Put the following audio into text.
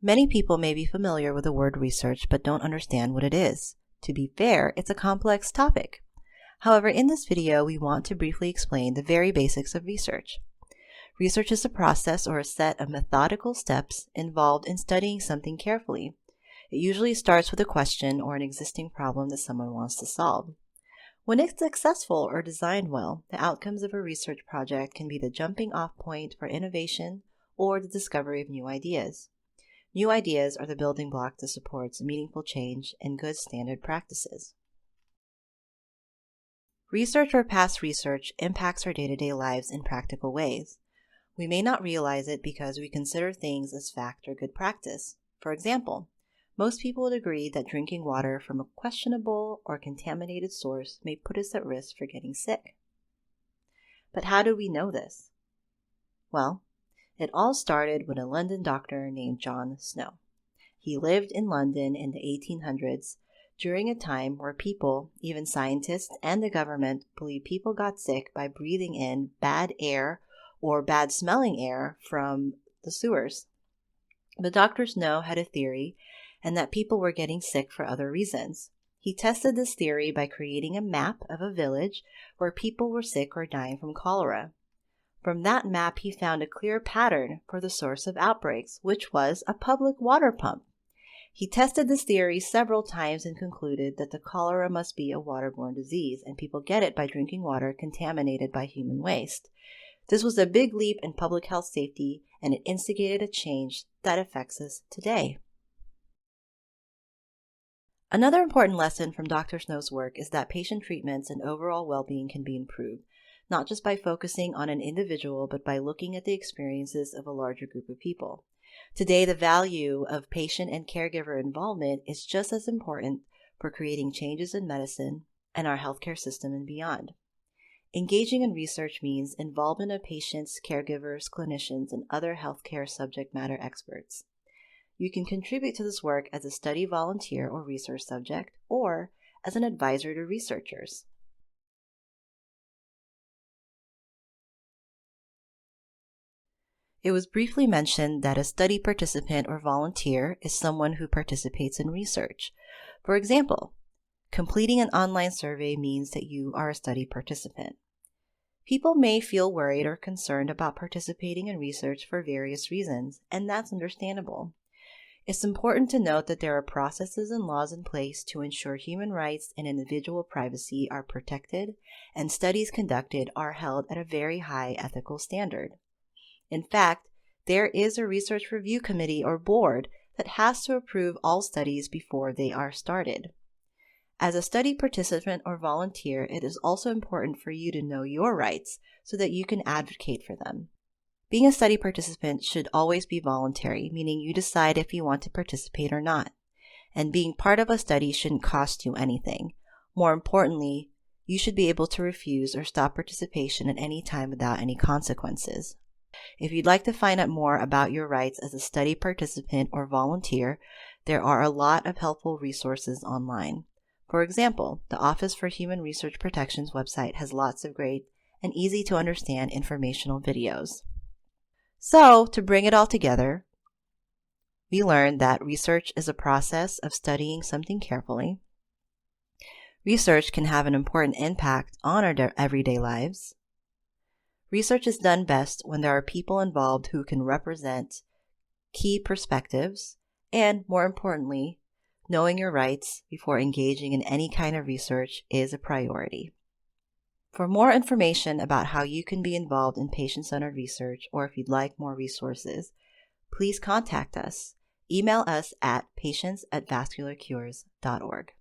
Many people may be familiar with the word research but don't understand what it is. To be fair, it's a complex topic. However, in this video, we want to briefly explain the very basics of research. Research is a process or a set of methodical steps involved in studying something carefully. It usually starts with a question or an existing problem that someone wants to solve. When it's successful or designed well, the outcomes of a research project can be the jumping off point for innovation or the discovery of new ideas. New ideas are the building block that supports meaningful change and good standard practices. Research or past research impacts our day-to-day lives in practical ways. We may not realize it because we consider things as fact or good practice. For example, most people would agree that drinking water from a questionable or contaminated source may put us at risk for getting sick. But how do we know this? Well, it all started with a London doctor named John Snow. He lived in London in the 1800s during a time where people, even scientists and the government, believed people got sick by breathing in bad air or bad smelling air from the sewers. But Dr. Snow had a theory and that people were getting sick for other reasons. He tested this theory by creating a map of a village where people were sick or dying from cholera. From that map, he found a clear pattern for the source of outbreaks, which was a public water pump. He tested this theory several times and concluded that the cholera must be a waterborne disease, and people get it by drinking water contaminated by human waste. This was a big leap in public health safety, and it instigated a change that affects us today. Another important lesson from Dr. Snow's work is that patient treatments and overall well-being can be improved, not just by focusing on an individual, but by looking at the experiences of a larger group of people. Today, the value of patient and caregiver involvement is just as important for creating changes in medicine and our healthcare system and beyond. Engaging in research means involvement of patients, caregivers, clinicians, and other healthcare subject matter experts. You can contribute to this work as a study volunteer or research subject, or as an advisor to researchers. It was briefly mentioned that a study participant or volunteer is someone who participates in research. For example, completing an online survey means that you are a study participant. People may feel worried or concerned about participating in research for various reasons, and that's understandable. It's important to note that there are processes and laws in place to ensure human rights and individual privacy are protected, and studies conducted are held at a very high ethical standard. In fact, there is a research review committee or board that has to approve all studies before they are started. As a study participant or volunteer, it is also important for you to know your rights so that you can advocate for them. Being a study participant should always be voluntary, meaning you decide if you want to participate or not. And being part of a study shouldn't cost you anything. More importantly, you should be able to refuse or stop participation at any time without any consequences. If you'd like to find out more about your rights as a study participant or volunteer, there are a lot of helpful resources online. For example, the Office for Human Research Protection's website has lots of great and easy to understand informational videos. So, to bring it all together, we learned that research is a process of studying something carefully. Research can have an important impact on our everyday lives. Research is done best when there are people involved who can represent key perspectives, and more importantly, knowing your rights before engaging in any kind of research is a priority. For more information about how you can be involved in patient-centered research, or if you'd like more resources, please contact us. Email us at patients@vascularcures.org.